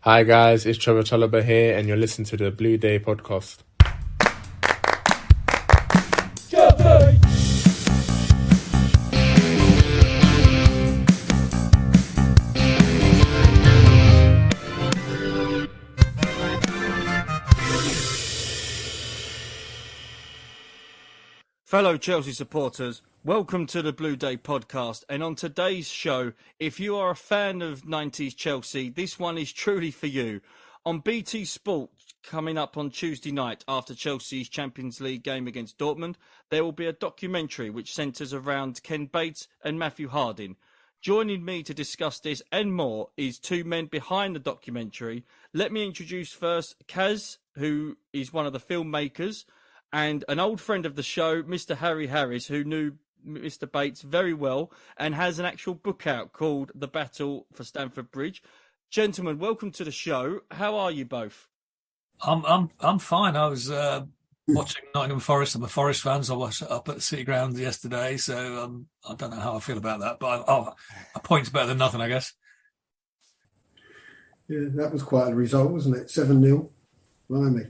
Hi guys, it's Trevor Chalaba here and you're listening to the Blue Day podcast. Fellow Chelsea supporters, welcome to the Blue Day podcast. And on today's show, if you are a fan of 90s Chelsea, this one is truly for you. On BT Sport, coming up on Tuesday night after Chelsea's Champions League game against Dortmund, there will be a documentary which centres around Ken Bates and Matthew Harding. Joining me to discuss this and more is two men behind the documentary. Let me introduce first Caj, who is one of the filmmakers, and an old friend of the show, Mr. Harry Harris, who knew Mr. Bates very well and has an actual book out called The Battle for Stamford Bridge. Gentlemen, welcome to the show. How are you both? I'm fine. I was watching Nottingham Forest. I'm a Forest fan, so I was up at the City Ground yesterday. So I don't know how I feel about that, but a point's better than nothing, I guess. Yeah, that was quite a result, wasn't it? 7-0. Blimey.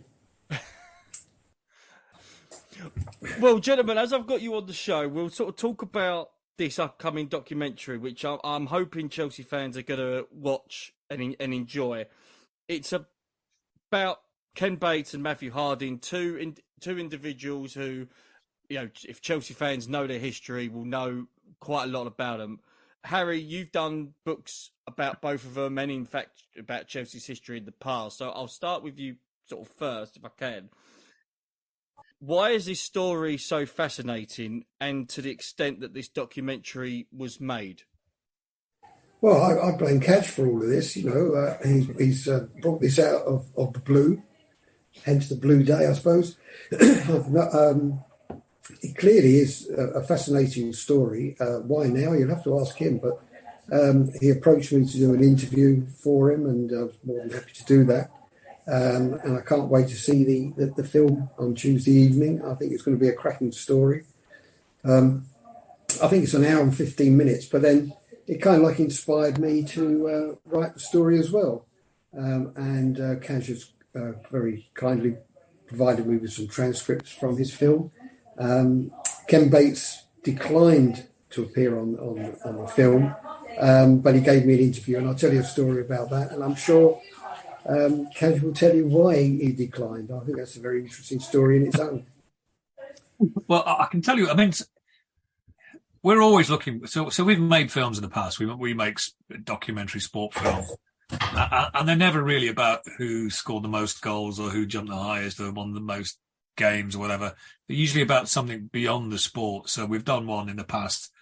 Well, gentlemen, as I've got you on the show, we'll sort of talk about this upcoming documentary, which I'm hoping Chelsea fans are going to watch and enjoy. It's about Ken Bates and Matthew Harding, two individuals who, you know, if Chelsea fans know their history, will know quite a lot about them. Harry, you've done books about both of them and, in fact, about Chelsea's history in the past. So I'll start with you sort of first, if I can. Why is this story so fascinating, and to the extent that this documentary was made? Well, I blame Caj for all of this. You know, he's brought this out of the blue, hence the Blue Day, I suppose. It clearly is a fascinating story. Why now? You'll have to ask him. But he approached me to do an interview for him, and I was more than happy to do that. And I can't wait to see the film on Tuesday evening. I think it's going to be a cracking story. I think it's an hour and 15 minutes, but then it kind of like inspired me to write the story as well. And Caj has very kindly provided me with some transcripts from his film. Ken Bates declined to appear on the film, but he gave me an interview, and I'll tell you a story about that. And I'm sure Caj will tell you why he declined. I think that's a very interesting story in its own. Well, I can tell you, I mean, we're always looking. So we've made films in the past. We make documentary sport films, and they're never really about who scored the most goals or who jumped the highest or won the most games or whatever. They're usually about something beyond the sport. So we've done one in the past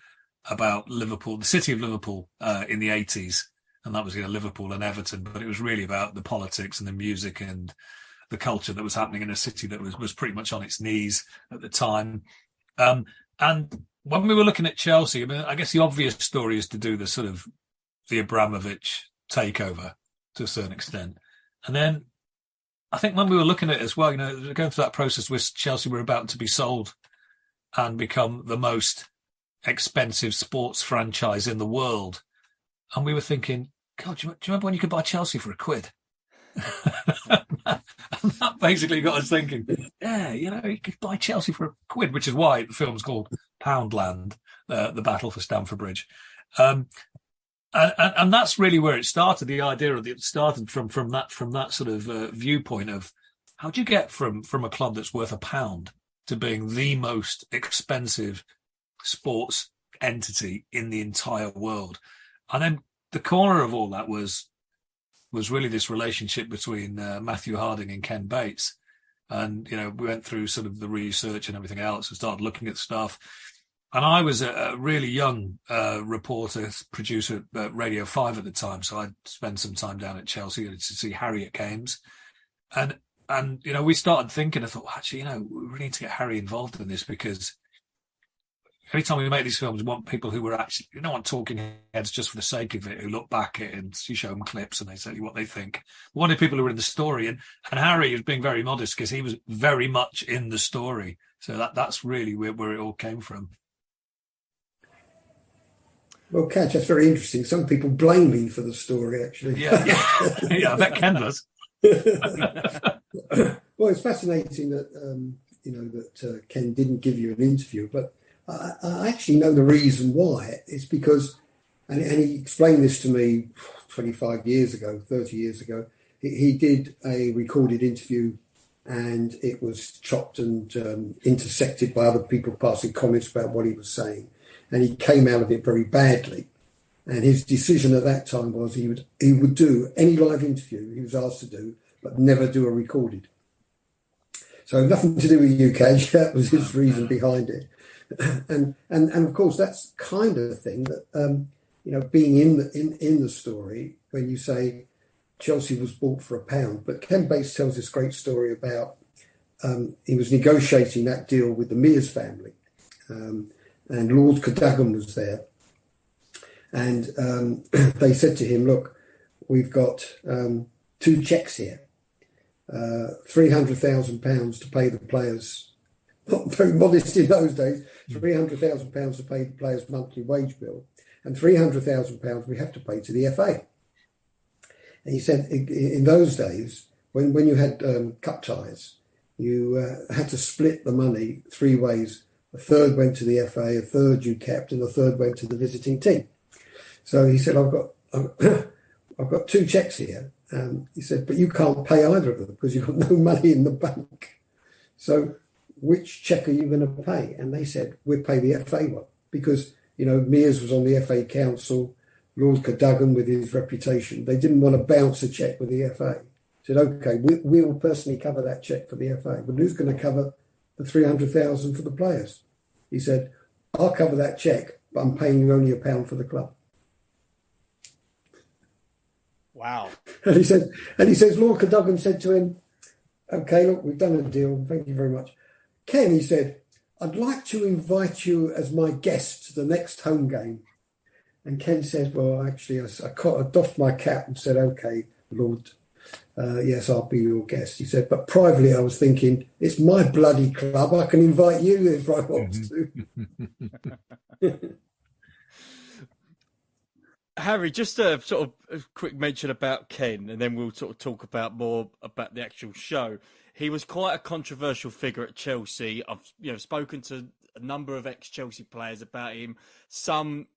about Liverpool, the city of Liverpool, in the 80s. And that was, you know, Liverpool and Everton, but it was really about the politics and the music and the culture that was happening in a city that was pretty much on its knees at the time. And when we were looking at Chelsea, I mean, I guess the obvious story is to do the sort of the Abramovich takeover to a certain extent. And then I think when we were looking at it as well, you know, going through that process where Chelsea were about to be sold and become the most expensive sports franchise in the world. And we were thinking, God, do you remember when you could buy Chelsea for £1? And that basically got us thinking, yeah, you know, you could buy Chelsea for £1, which is why the film's called Poundland, The Battle for Stamford Bridge. And that's really where it started. The idea of it started from that sort of viewpoint of how do you get from a club that's worth £1 to being the most expensive sports entity in the entire world? And then the corner of all that was really this relationship between Matthew Harding and Ken Bates. And, you know, we went through sort of the research and everything else and started looking at stuff. And I was a really young reporter, producer at Radio 5 at the time. So I'd spend some time down at Chelsea to see Harry at games. And you know, we started thinking, I thought, actually, you know, we really need to get Harry involved in this because every time we make these films, we want people who were actually, you don't want talking heads just for the sake of it, who look back at it and you show them clips and they tell you what they think. We wanted people who were in the story. And Harry is being very modest because he was very much in the story. So that's really where it all came from. Well, Caj, that's very interesting. Some people blame me for the story, actually. Yeah, yeah, I bet Ken does. Well, it's fascinating that that Ken didn't give you an interview, but I actually know the reason why. It's because, and he explained this to me 25 years ago, 30 years ago. He did a recorded interview, and it was chopped and intersected by other people passing comments about what he was saying, and he came out of it very badly. And his decision at that time was he would do any live interview he was asked to do, but never do a recorded. So nothing to do with you, Caj. That was his reason behind it. And of course that's kind of the thing that being in the story when you say Chelsea was bought for £1, but Ken Bates tells this great story about he was negotiating that deal with the Mears family, and Lord Cadogan was there. And they said to him, look, we've got 2 cheques here, £300,000 to pay the players, not very modest in those days, £300,000 to pay the players' monthly wage bill, and £300,000 we have to pay to the FA. And he said in those days, when you had cup ties, you had to split the money 3 ways. A third went to the FA, a third you kept, and a third went to the visiting team. So he said, I've got 2 cheques here. He said, but you can't pay either of them because you've got no money in the bank. So which cheque are you going to pay? And they said, we'll pay the FA one because, Mears was on the FA council, Lord Cadogan with his reputation. They didn't want to bounce a cheque with the FA. He said, okay, we will personally cover that cheque for the FA. But who's going to cover the $300,000 for the players? He said, I'll cover that cheque, but I'm paying you only £1 for the club. Wow. And he says, Lord Cadogan said to him, okay, look, we've done a deal. Thank you very much. Ken, he said, I'd like to invite you as my guest to the next home game. And Ken said, well, actually, I doffed my cap and said, okay, Lord, yes, I'll be your guest. He said, but privately I was thinking, it's my bloody club. I can invite you if I want to. Harry, just a sort of a quick mention about Ken, and then we'll sort of talk about more about the actual show. He was quite a controversial figure at Chelsea. I've spoken to a number of ex-Chelsea players about him. Some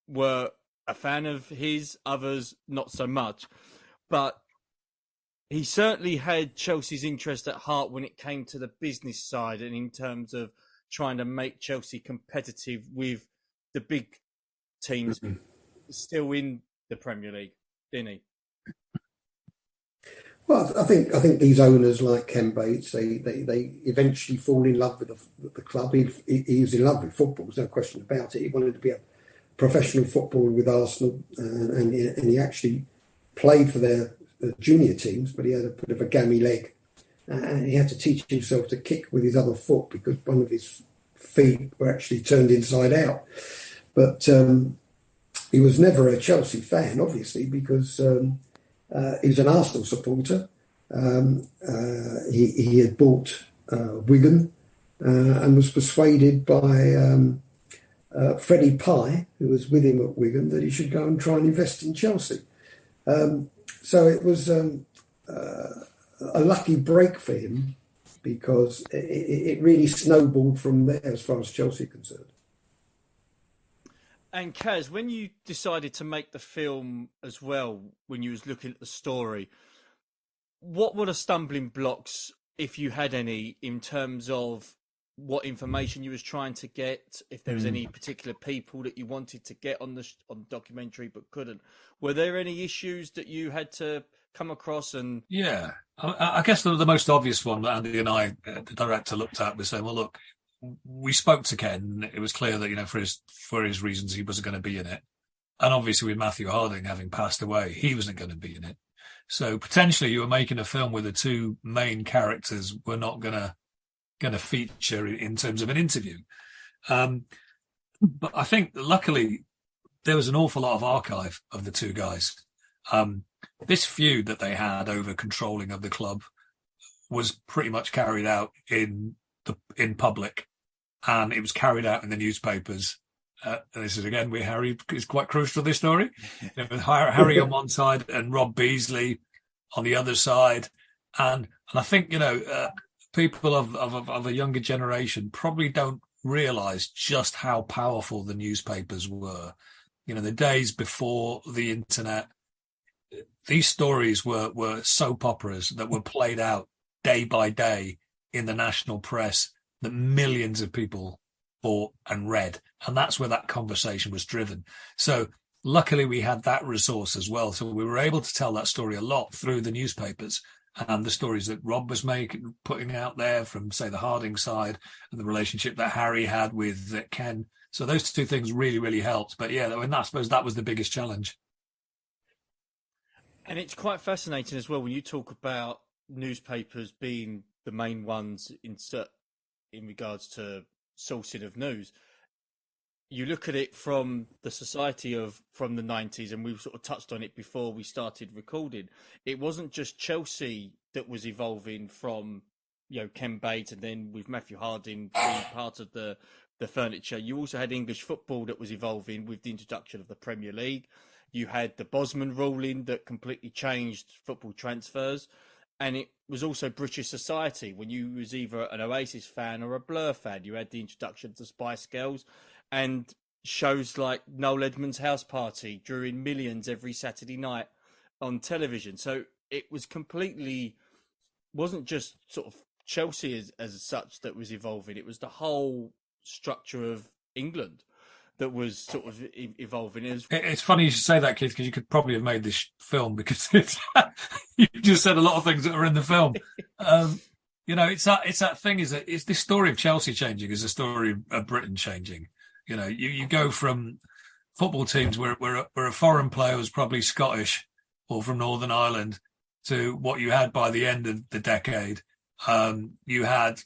were a fan of his, others not so much. But he certainly had Chelsea's interest at heart when it came to the business side and in terms of trying to make Chelsea competitive with the big teams still in the Premier League, didn't he? Well, I think these owners like Ken Bates, they eventually fall in love with the club. He was in love with football, there's no question about it. He wanted to be a professional footballer with Arsenal, and he actually played for their junior teams, but he had a bit of a gammy leg, and he had to teach himself to kick with his other foot because one of his feet were actually turned inside out. But he was never a Chelsea fan, obviously, because he was an Arsenal supporter. He had bought Wigan and was persuaded by Freddie Pye, who was with him at Wigan, that he should go and try and invest in Chelsea. So it was a lucky break for him because it really snowballed from there as far as Chelsea are concerned. And Caj, when you decided to make the film as well, when you was looking at the story, what were the stumbling blocks, if you had any, in terms of what information you was trying to get, if there was any particular people that you wanted to get on the documentary but couldn't? Were there any issues that you had to come across? And yeah, I guess the most obvious one that Andy and I, the director, looked at was saying, well, look, we spoke to Ken. It was clear that, for his reasons, he wasn't going to be in it. And obviously with Matthew Harding having passed away, he wasn't going to be in it. So potentially you were making a film where the 2 main characters were not going to feature in terms of an interview. But I think luckily there was an awful lot of archive of the 2 guys. This feud that they had over controlling of the club was pretty much carried out in public, and it was carried out in the newspapers this is again where Harry is quite crucial to this story. With Harry on one side and Rob Beasley on the other side, and I think people of a younger generation probably don't realise just how powerful the newspapers were. The days before the internet, these stories were soap operas that were played out day by day in the national press that millions of people bought and read. And that's where that conversation was driven. So luckily we had that resource as well. So we were able to tell that story a lot through the newspapers and the stories that Rob was putting out there from, say, the Harding side, and the relationship that Harry had with Ken. So those two things really, really helped. But yeah, I suppose that was the biggest challenge. And it's quite fascinating as well when you talk about newspapers being the main ones in regards to sourcing of news. You look at it from the society from the 90s, and we've sort of touched on it before we started recording. It wasn't just Chelsea that was evolving from, Ken Bates, and then with Matthew Harding being part of the furniture. You also had English football that was evolving with the introduction of the Premier League. You had the Bosman ruling that completely changed football transfers. And it was also British society. When you was either an Oasis fan or a Blur fan, you had the introduction of the Spice Girls and shows like Noel Edmonds' House Party drew in millions every Saturday night on television. So it was wasn't just sort of Chelsea as such that was evolving. It was the whole structure of England that was sort of evolving. It's funny you should say that, Keith, because you could probably have made this film because you just said a lot of things that are in the film. It's that thing it's this story of Chelsea changing is a story of Britain changing. You go from football teams where a foreign player was probably Scottish or from Northern Ireland to what you had by the end of the decade. You had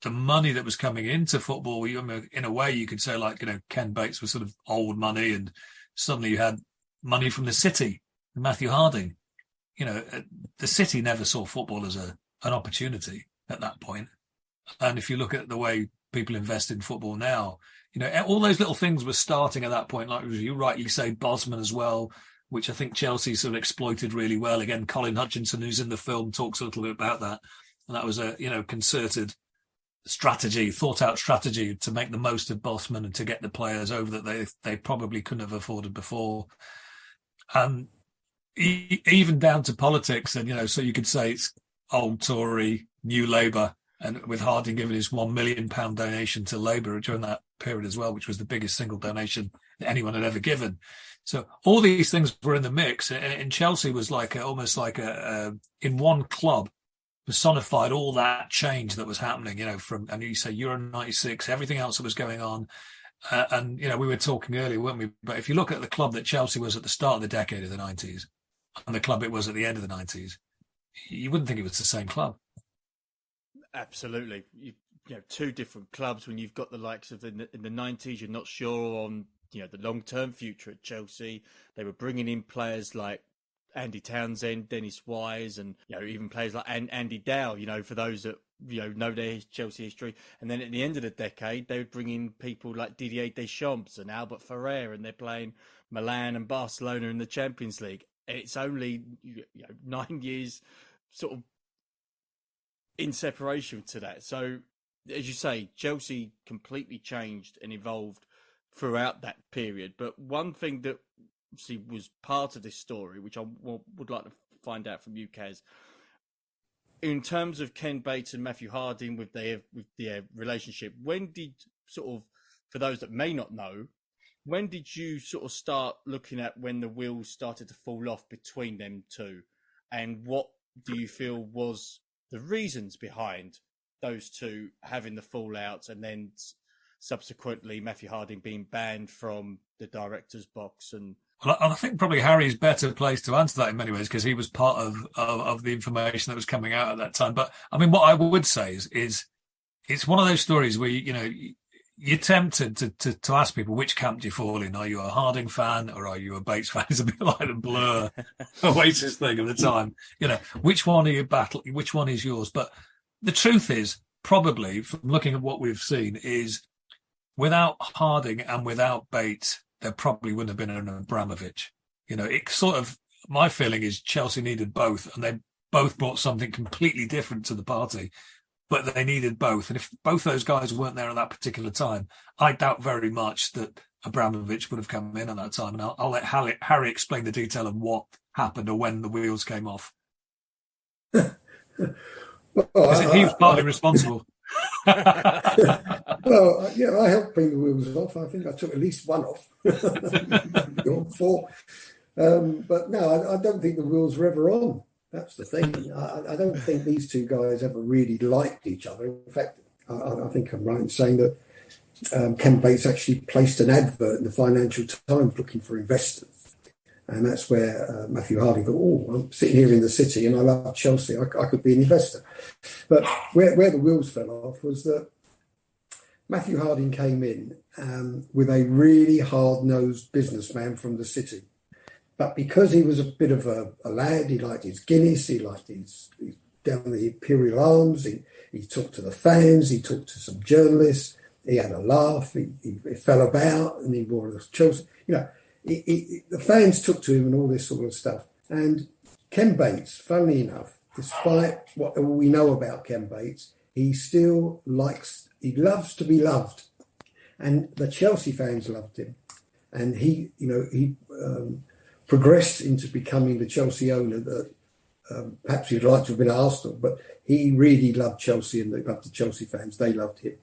the money that was coming into football. In a way, you could say Ken Bates was sort of old money, and suddenly you had money from the City, Matthew Harding. The City never saw football as an opportunity at that point. And if you look at the way people invest in football now, all those little things were starting at that point. Like you rightly say, Bosman as well, which I think Chelsea sort of exploited really well. Again, Colin Hutchinson, who's in the film, talks a little bit about that. And that was a, concerted thought out strategy to make the most of Bosman and to get the players over that they probably couldn't have afforded before. And even down to politics. And, so you could say it's old Tory, new Labour, and with Harding giving his £1 million donation to Labour during that period as well, which was the biggest single donation that anyone had ever given. So all these things were in the mix. And Chelsea was almost like in one club, personified all that change that was happening, and you say Euro 96, everything else that was going on. And we were talking earlier, weren't we? But if you look at the club that Chelsea was at the start of the decade of the 90s and the club it was at the end of the 90s, you wouldn't think it was the same club. Absolutely. Two different clubs. When you've got the likes of in the 90s, you're not sure on, the long-term future at Chelsea. They were bringing in players like Andy Townsend, Dennis Wise, and even players like Andy Dow, for those that know their Chelsea history. And then at the end of the decade, they would bring in people like Didier Deschamps and Albert Ferrer, and they're playing Milan and Barcelona in the Champions League. And it's only 9 years sort of in separation to that. So, as you say, Chelsea completely changed and evolved throughout that period. But one thing that obviously was part of this story, which I would like to find out from you, Kaz, in terms of Ken Bates and Matthew Harding with their relationship, when did for those that may not know, when did you sort of start looking at when the wheels started to fall off between them two, and what do you feel was the reasons behind those two having the fallouts, and then subsequently Matthew Harding being banned from the director's box? And well, I think probably Harry's better placed to answer that in many ways because he was part of the information that was coming out at that time. But I mean, what I would say is it's one of those stories where you're tempted to ask people, which camp do you fall in? Are you a Harding fan or are you a Bates fan? It's a bit like the Blur Oasis thing of the time. Which one are you battling? Which one is yours? But the truth is, probably from looking at what we've seen, is without Harding and without Bates, there probably wouldn't have been an Abramovich. You know, it sort of, my feeling is Chelsea needed both, and they both brought something completely different to the party, but they needed both. And if both those guys weren't there at that particular time, I doubt very much that Abramovich would have come in at that time. And I'll let Harry explain the detail of what happened or when the wheels came off. Well, He was partly responsible. Well, yeah, I helped bring the wheels off. I think I took at least one off. Or four. But no, I don't think the wheels were ever on. That's the thing. I don't think these two guys ever really liked each other. In fact, I think I'm right in saying that Ken Bates actually placed an advert in the Financial Times looking for investors. And that's where Matthew Harding thought, oh, I'm sitting here in the city and I love Chelsea. I could be an investor. But where the wheels fell off was that Matthew Harding came in with a really hard-nosed businessman from the city. But because he was a bit of a lad, he liked his Guinness, he liked his down the Imperial Arms, he talked to the fans, he talked to some journalists, he had a laugh, he fell about, and he wore a Chelsea. You know, the fans took to him and all this sort of stuff. And Ken Bates, funnily enough, despite what we know about Ken Bates, he loves to be loved. And the Chelsea fans loved him. And he progressed into becoming the Chelsea owner that perhaps he'd like to have been at Arsenal, but he really loved Chelsea and they loved the Chelsea fans. They loved him.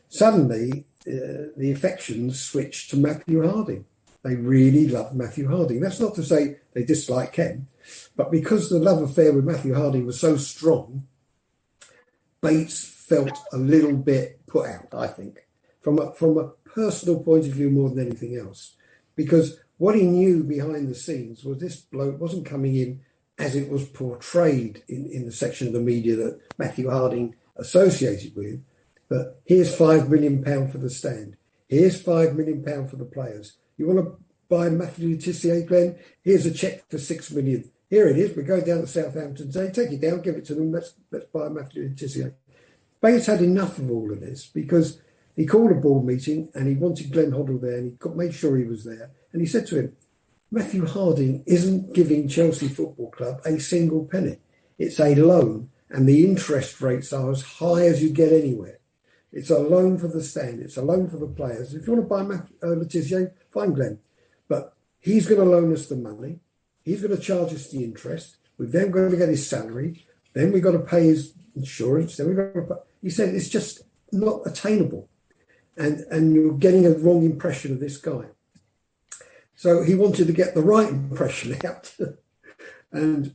Suddenly, the affections switched to Matthew Harding. They really loved Matthew Harding. That's not to say they disliked Ken, but because the love affair with Matthew Harding was so strong, Bates felt a little bit put out, I think, from a personal point of view more than anything else. Because what he knew behind the scenes was this bloke wasn't coming in as it was portrayed in the section of the media that Matthew Harding associated with, but here's £5 million for the stand. Here's £5 million for the players. You want to buy Matthew Le Tissier, Glenn? Here's a cheque for £6 million. Here it is. We're going down to Southampton today. Take it down, give it to them. Let's buy Matthew Le Tissier. Bates had enough of all of this because he called a board meeting and he wanted Glenn Hoddle there and he made sure he was there. And he said to him, Matthew Harding isn't giving Chelsea Football Club a single penny. It's a loan and the interest rates are as high as you get anywhere. It's a loan for the stand. It's a loan for the players. If you want to buy Le Tissier, fine, Glenn. But he's going to loan us the money. He's going to charge us the interest. We've then got to get his salary. Then we've got to pay his insurance. Then we've got to pay. He said it's just not attainable. And you're getting a wrong impression of this guy. So he wanted to get the right impression out. And,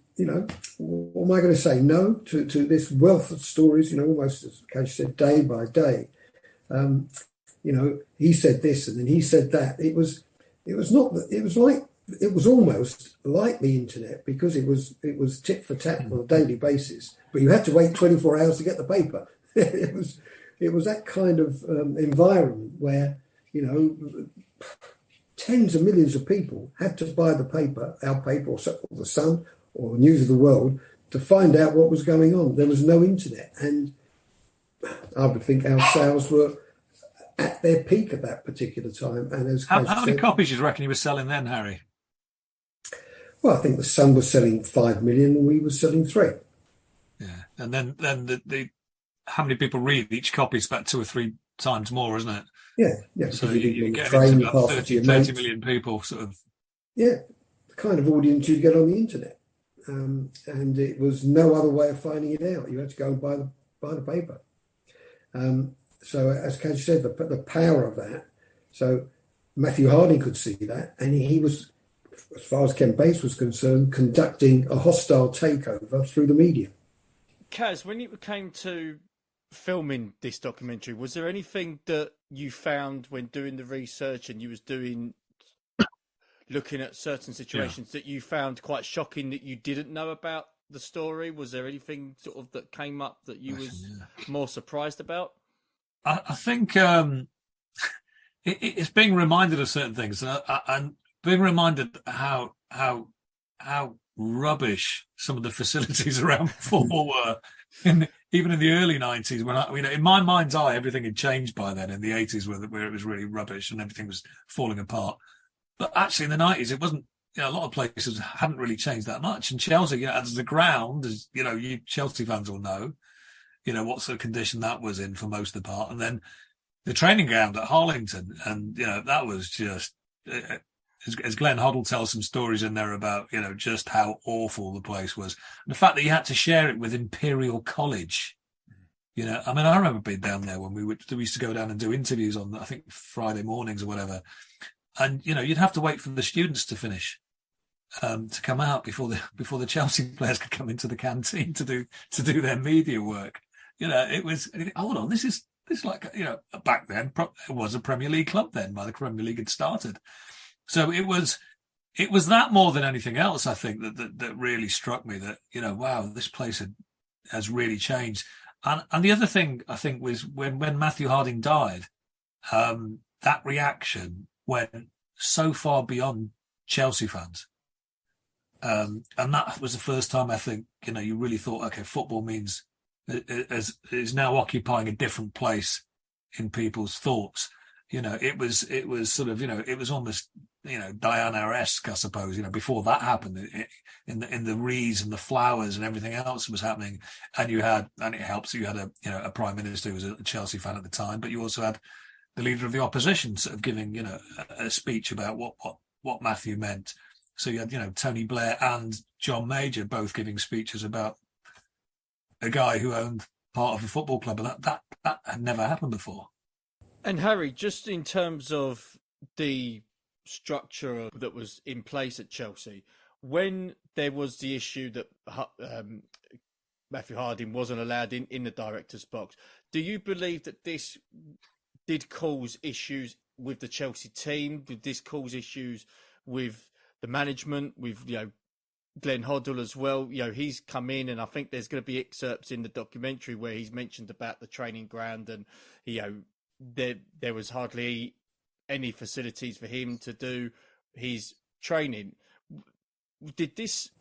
what am I going to say? No to this wealth of stories, almost as Caj said, day by day. He said this and then he said that. It was almost like the internet because it was tit for tat on a daily basis, but you had to wait 24 hours to get the paper. It was that kind of environment where, tens of millions of people had to buy the paper, our paper or the Sun or News of the World to find out what was going on. There was no internet. And I would think our sales were at their peak at that particular time. And as how many copies do you reckon you were selling then, Harry? Well, I think the Sun was selling 5 million and we were selling 3. Yeah. And then the how many people read each copy is about 2 or 3 times more, isn't it? Yeah. So you get into about 30 million people, sort of. Yeah, the kind of audience you get on the internet. And it was no other way of finding it out. You had to go and buy the paper. So as Caj said, the power of that. So Matthew Harding could see that, and he was, as far as Ken Bates was concerned, conducting a hostile takeover through the media. Caj, when it came to filming this documentary, was there anything that you found when doing the research and you was looking at certain situations that you found quite shocking that you didn't know about the story? Was there anything sort of that came up that you was more surprised about? I think it's being reminded of certain things, and being reminded how rubbish some of the facilities around football were even in the early 90s, when in my mind's eye, everything had changed by then. In the 80s, where it was really rubbish and everything was falling apart. But actually, in the 90s, it wasn't. A lot of places hadn't really changed that much. And Chelsea, as the ground, as you Chelsea fans will know, what sort of condition that was in for most of the part. And then the training ground at Harlington, and that was just, as Glenn Hoddle tells some stories in there about just how awful the place was, and the fact that you had to share it with Imperial College. I remember being down there when we used to go down and do interviews on, I think, Friday mornings or whatever, and you'd have to wait for the students to finish. To come out before the Chelsea players could come into the canteen to do their media work. It was, hold on, this is like, back then it was a Premier League club then, by the Premier League had started. So it was that more than anything else, I think, that really struck me that, wow, this place has really changed. And the other thing I think was when Matthew Harding died, that reaction went so far beyond Chelsea fans. And that was the first time I think, you really thought, okay, football means is now occupying a different place in people's thoughts. It was sort of, it was almost, Diana-esque, I suppose, before that happened in the wreaths and the flowers and everything else was happening. And it helps that you had a prime minister who was a Chelsea fan at the time, but you also had the leader of the opposition sort of giving, a speech about what Matthew meant. So you had, Tony Blair and John Major both giving speeches about a guy who owned part of a football club, and that had never happened before. And Harry, just in terms of the structure that was in place at Chelsea, when there was the issue that Matthew Harding wasn't allowed in the director's box, do you believe that this did cause issues with the Chelsea team? Did this cause issues with the management, with Glenn Hoddle as well? He's come in, and I think there's going to be excerpts in the documentary where he's mentioned about the training ground, and there was hardly any facilities for him to do his training. Did this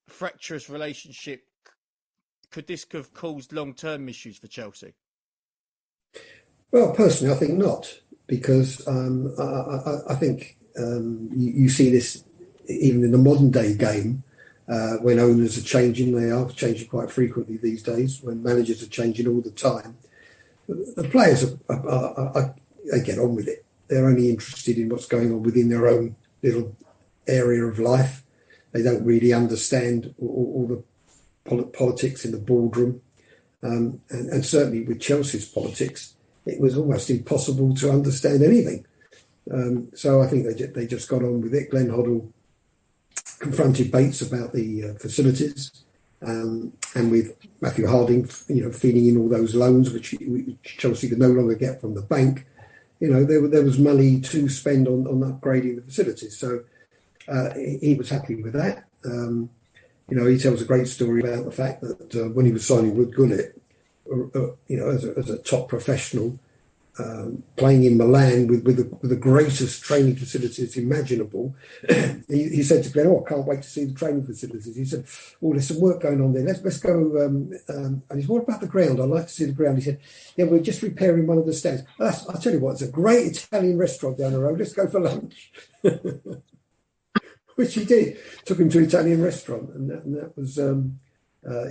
fractious relationship, could this have caused long-term issues for Chelsea? Well, personally, I think not, because I think you see this even in the modern day game, when owners are changing. They are changing quite frequently these days, when managers are changing all the time. The players they get on with it. They're only interested in what's going on within their own little area of life. They don't really understand all the politics in the boardroom. And certainly with Chelsea's politics, it was almost impossible to understand anything. So I think they just got on with it. Glenn Hoddle confronted Bates about the facilities, and with Matthew Harding, feeding in all those loans which Chelsea could no longer get from the bank. There was money to spend on upgrading the facilities. So he was happy with that. He tells a great story about the fact that when he was signing with Gullit, as a top professional, playing in Milan with the greatest training facilities imaginable, he said to Glenn, I can't wait to see the training facilities. He said, there's some work going on there. Let's go. And he said, what about the ground? I'd like to see the ground. He said, yeah, we're just repairing one of the stands. I'll tell you what, it's a great Italian restaurant down the road. Let's go for lunch. Which he did. Took him to an Italian restaurant, and that was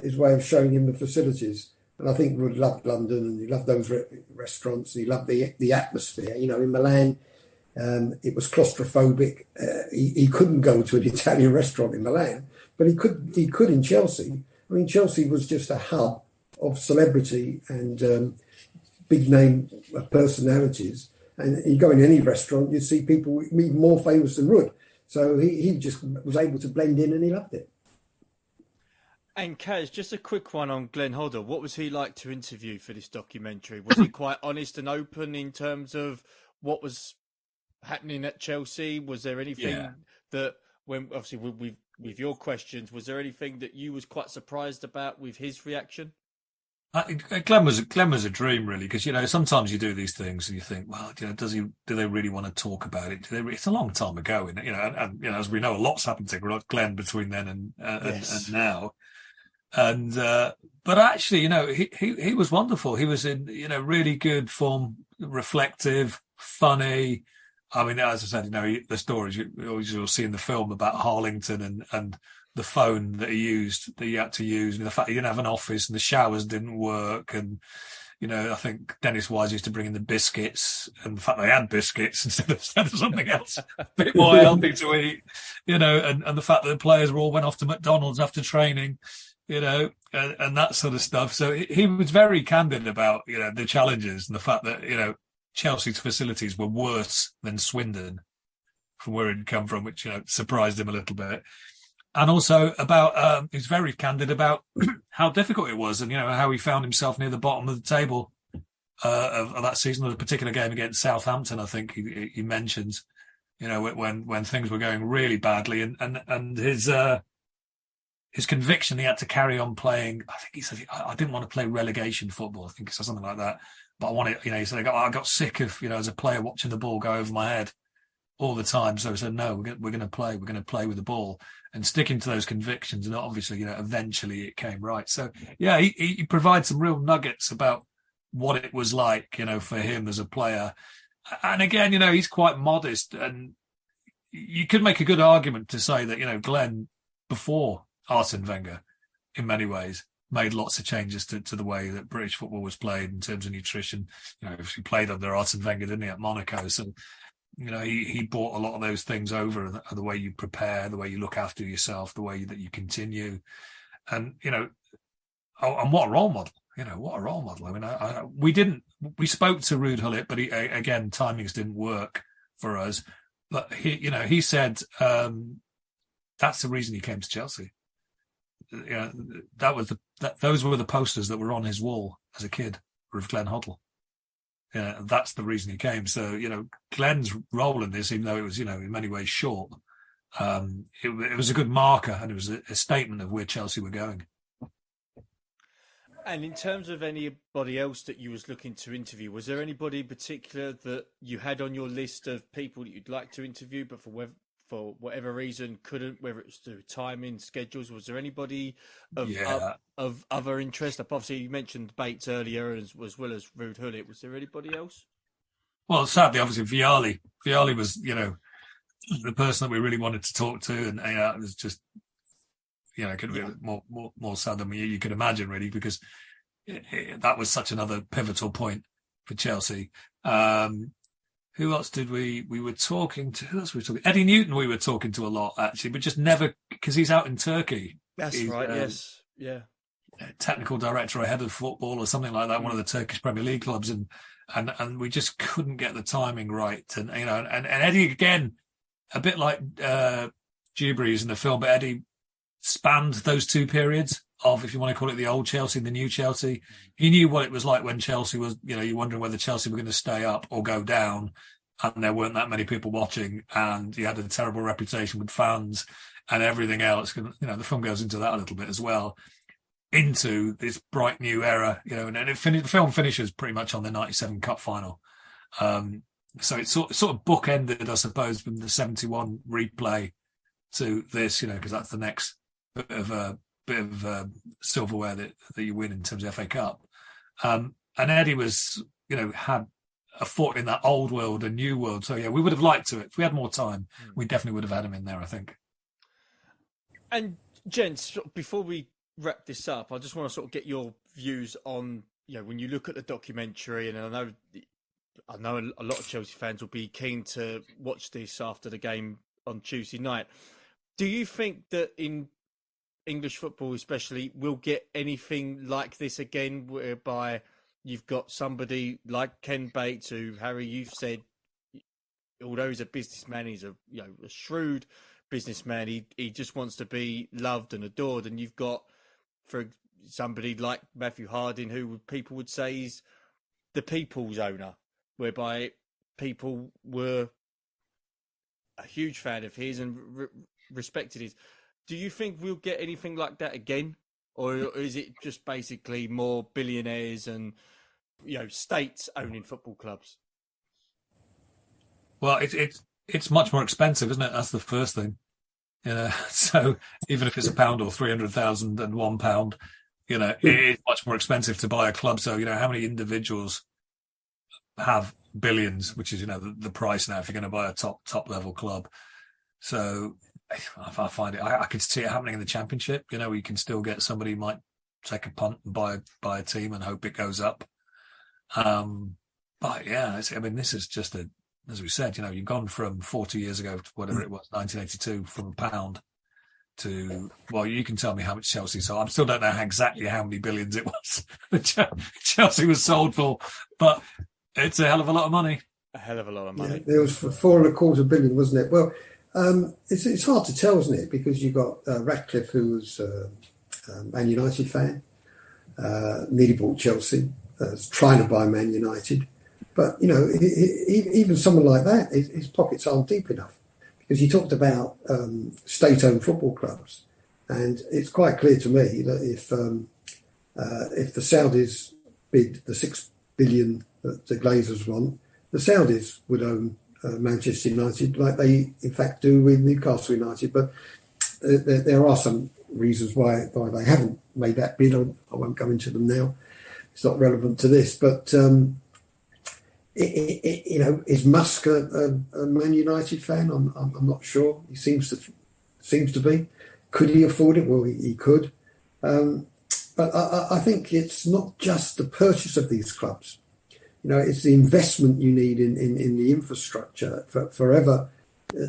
his way of showing him the facilities. And I think Wood loved London, and he loved those restaurants, and he loved the atmosphere. In Milan, it was claustrophobic. He couldn't go to an Italian restaurant in Milan, but he could in Chelsea. I mean, Chelsea was just a hub of celebrity and big name personalities. And you go in any restaurant, you see people even more famous than Wood. So he just was able to blend in, and he loved it. And Caj, just a quick one on Glenn Hoddle. What was he like to interview for this documentary? Was he quite honest and open in terms of what was happening at Chelsea? Was there anything that, when obviously with your questions, was there anything that you was quite surprised about with his reaction? Glenn was a dream, really, because sometimes you do these things and you think, well, do they really want to talk about it? It's a long time ago, and as we know, a lot's happened to Glenn between then and now. And but actually, he was wonderful. He was in really good form, reflective, funny. I mean, as I said, the stories you'll see in the film about Harlington and the phone that he had to use, and the fact he didn't have an office and the showers didn't work, and I think Dennis Wise used to bring in the biscuits, and the fact they had biscuits instead of something else, a bit more healthy to eat, and the fact that the players all went off to McDonald's after training, and that sort of stuff. So he was very candid about, the challenges and the fact that, Chelsea's facilities were worse than Swindon from where he'd come from, which, surprised him a little bit. And also about, he's very candid about how difficult it was and, how he found himself near the bottom of the table of that season. There was a particular game against Southampton, I think he mentions, when things were going really badly, and his conviction he had to carry on playing. I think he said, I didn't want to play relegation football. I think he said something like that. But I wanted, he said, I got sick of, as a player watching the ball go over my head all the time. So he said, no, we're going to play. We're going to play with the ball and sticking to those convictions. And obviously, eventually it came right. So, yeah, he provides some real nuggets about what it was like, for him as a player. And again, he's quite modest. And you could make a good argument to say that, Glenn, before Arsene Wenger, in many ways, made lots of changes to the way that British football was played in terms of nutrition. He played under Arsene Wenger, didn't he, at Monaco? So, he brought a lot of those things over, the way you prepare, the way you look after yourself, the way that you continue. And, and what a role model, what a role model. I mean, we spoke to Ruud Gullit, but again, timings didn't work for us. But he said, that's the reason he came to Chelsea. Those were the posters that were on his wall as a kid with Glenn Hoddle. Yeah, that's the reason he came. So, Glenn's role in this, even though it was, in many ways short, it was a good marker, and it was a statement of where Chelsea were going. And in terms of anybody else that you was looking to interview, was there anybody in particular that you had on your list of people that you'd like to interview, but for whatever reason couldn't, whether it's through timing, schedules? Was there anybody of other interest? Obviously, you mentioned Bates earlier as well as Ruud Gullit. Was there anybody else? Well, sadly, obviously, Vialli. Vialli was, the person that we really wanted to talk to, and it was just, it could be more sad than you could imagine, really, because that was such another pivotal point for Chelsea. Who else did we were talking to? Who else were we talking? Eddie Newton we were talking to a lot, actually, but just never, because he's out in Turkey. That's right, yes. Yeah. Technical director or head of football or something like that, one of the Turkish Premier League clubs, and we just couldn't get the timing right. And and Eddie, again, a bit like Dewberry's in the film, but Eddie spanned those two periods of, if you want to call it, the old Chelsea and the new Chelsea. He knew what it was like when Chelsea was, you're wondering whether Chelsea were going to stay up or go down, and there weren't that many people watching, and he had a terrible reputation with fans and everything else. The film goes into that a little bit as well, into this bright new era, and the film finishes pretty much on the 97 Cup final. So it's sort of bookended, I suppose, from the 71 replay to this, because that's the next bit of silverware that you win in terms of FA Cup. And Eddie was, had a foot in that old world and new world. So, yeah, we would have liked to. If we had more time, we definitely would have had him in there, I think. And, gents, before we wrap this up, I just want to sort of get your views on, when you look at the documentary, and I know a lot of Chelsea fans will be keen to watch this after the game on Tuesday night. Do you think that in English football especially, we'll get anything like this again, whereby you've got somebody like Ken Bates, who, Harry, you've said, although he's a businessman, he's a shrewd businessman, he just wants to be loved and adored, and you've got, for somebody like Matthew Harding, who people would say is the people's owner, whereby people were a huge fan of his and respected his. Do you think we'll get anything like that again, or is it just basically more billionaires and states owning football clubs? Well, it's much more expensive, isn't it? That's the first thing. So even if it's £1 or 300,000 and £1, it is much more expensive to buy a club. So, how many individuals have billions, which is, the price now if you're going to buy a top level club. So I find it, I could see it happening in the Championship, where you can still get somebody who might take a punt and buy a team and hope it goes up. But yeah, this is just as we said, you've gone from 40 years ago to whatever it was, 1982, from £1 to, well, you can tell me how much Chelsea sold. I still don't know exactly how many billions it was Chelsea was sold for, but it's a hell of a lot of money. A hell of a lot of money. Yeah, it was for £4.25 billion, wasn't it? Well, it's hard to tell, isn't it? Because you've got Ratcliffe, who was a Man United fan, nearly bought Chelsea, was trying to buy Man United. But, even someone like that, his pockets aren't deep enough. Because you talked about state-owned football clubs. And it's quite clear to me that if the Saudis bid the $6 billion that the Glazers want, the Saudis would own Manchester United like they, in fact, do with Newcastle United. But there are some reasons why they haven't made that bid. I won't go into them now. It's not relevant to this. But... is Musk a Man United fan? I'm not sure. He seems to be. Could he afford it? Well, he could. But I think it's not just the purchase of these clubs. It's the investment you need in the infrastructure for forever.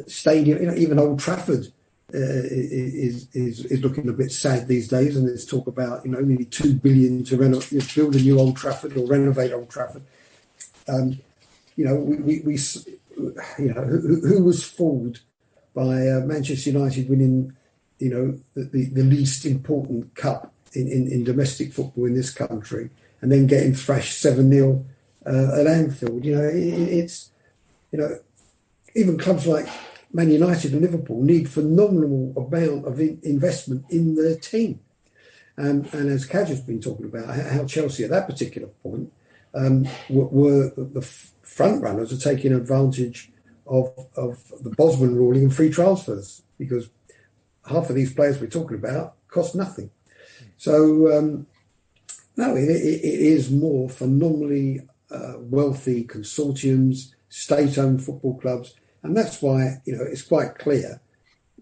Stadium, even Old Trafford is looking a bit sad these days, and there's talk about nearly $2 billion to build a new Old Trafford or renovate Old Trafford. Who was fooled by Manchester United winning, the least important cup in domestic football in this country, and then getting thrashed 7-0 at Anfield? Even clubs like Man United and Liverpool need phenomenal amount of investment in their team, and as Caj has been talking about, how Chelsea at that particular point were the front runners are taking advantage of the Bosman ruling and free transfers, because half of these players we're talking about cost nothing. So no, it is more phenomenally wealthy consortiums, state-owned football clubs, and that's why it's quite clear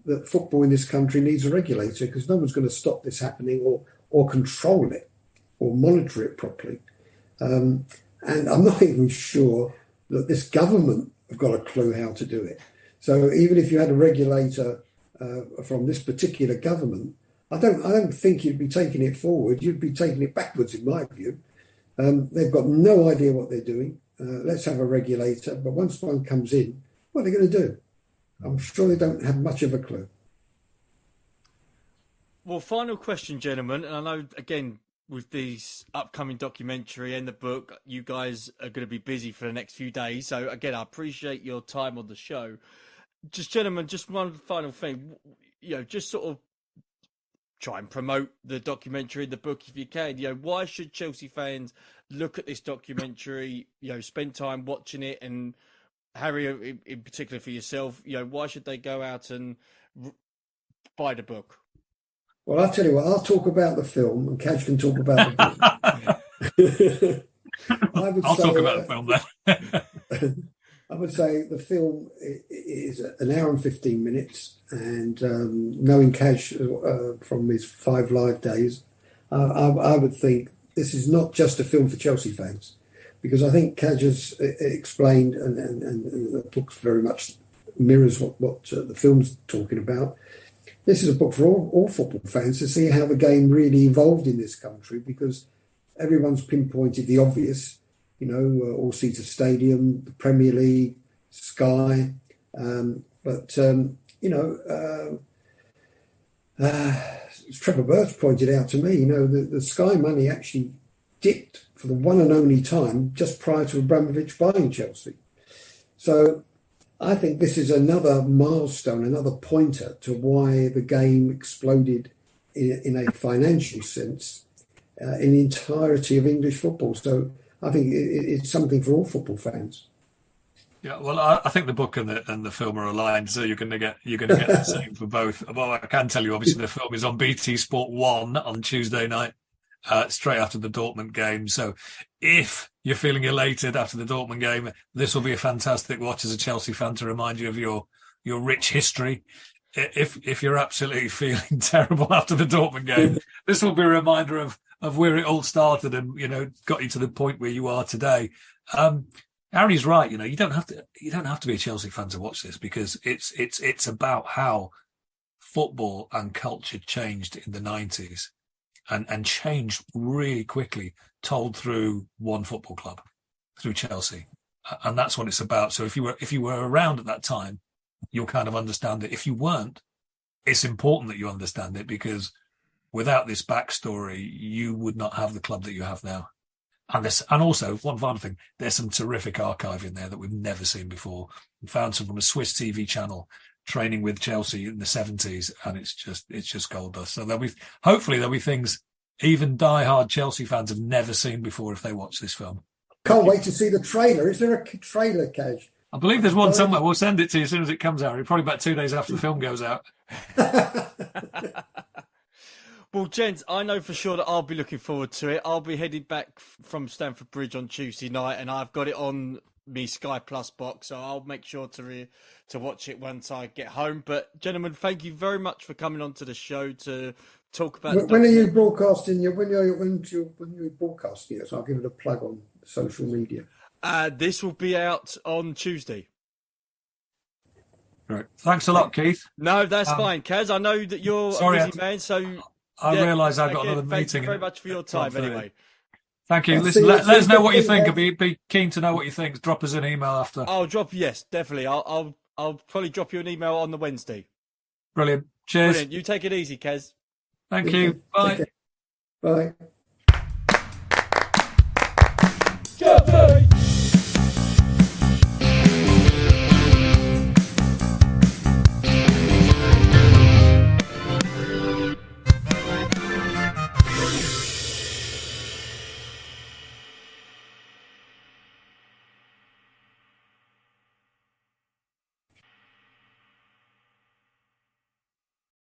that football in this country needs a regulator, because no one's going to stop this happening or control it or monitor it properly. And I'm not even sure that this government have got a clue how to do it. So even if you had a regulator from this particular government, I don't think you'd be taking it forward. You'd be taking it backwards, in my view. They've got no idea what they're doing. Let's have a regulator. But once one comes in, what are they going to do? I'm sure they don't have much of a clue. Well, final question, gentlemen. And I know, again, with this upcoming documentary and the book, you guys are going to be busy for the next few days. So again, I appreciate your time on the show. Just, gentlemen, just one final thing, just sort of try and promote the documentary, the book, if you can. Why should Chelsea fans look at this documentary, spend time watching it? And Harry, in particular for yourself, why should they go out and buy the book? Well, I'll tell you what, I'll talk about the film and Caj can talk about the book. I'll talk about the film then. I would say the film is an hour and 15 minutes, and knowing Caj from his 5 Live days, I would think this is not just a film for Chelsea fans, because I think Caj has explained, and the book very much mirrors what the film's talking about. This is a book for all football fans to see how the game really evolved in this country, because everyone's pinpointed the obvious, all-seater stadium, the Premier League, Sky. As Trevor Birch pointed out to me, the Sky money actually dipped for the one and only time just prior to Abramovich buying Chelsea. So I think this is another milestone, another pointer to why the game exploded in a financial sense in the entirety of English football. So I think it's something for all football fans. Yeah, well, I think the book and the film are aligned, so you're going to get the same for both. Well, I can tell you, obviously, the film is on BT Sport 1 on Tuesday night, straight after the Dortmund game. So, if you're feeling elated after the Dortmund game, this will be a fantastic watch as a Chelsea fan to remind you of your rich history. If you're absolutely feeling terrible after the Dortmund game, this will be a reminder of where it all started and, you know, got you to the point where you are today. Harry's right. You know, you don't have to be a Chelsea fan to watch this, because it's about how football and culture changed in the 90s and changed really quickly, told through one football club, through Chelsea. And that's what it's about. So if you were around at that time, you'll kind of understand it. If you weren't, it's important that you understand it, because without this backstory, you would not have the club that you have now. And also, one final thing, there's some terrific archive in there that we've never seen before. We found some from a Swiss TV channel training with Chelsea in the 70s, and it's just gold dust. So hopefully there'll be things even diehard Chelsea fans have never seen before if they watch this film. Can't wait to see the trailer. Is there a trailer, Caj? I believe there's one somewhere. We'll send it to you as soon as it comes out. Probably about 2 days after the film goes out. Well, gents, I know for sure that I'll be looking forward to it. I'll be headed back from Stamford Bridge on Tuesday night, and I've got it on me Sky Plus box, so I'll make sure to watch it once I get home. But, gentlemen, thank you very much for coming on to the show to talk about... When are you broadcasting? When you broadcasting it? So I'll give it a plug on social media. This will be out on Tuesday. Right. Thanks a lot, Keith. No, that's fine, Caz. I know that you're a busy man, so... I realise I've got another meeting. Thank you very much for your time, anyway. Thank you. Listen, let us know what you think. I'd be keen to know what you think. Drop us an email after. Yes, definitely. I'll probably drop you an email on the Wednesday. Brilliant. Cheers. Brilliant. You take it easy, Kez. Thank you. Bye. Bye.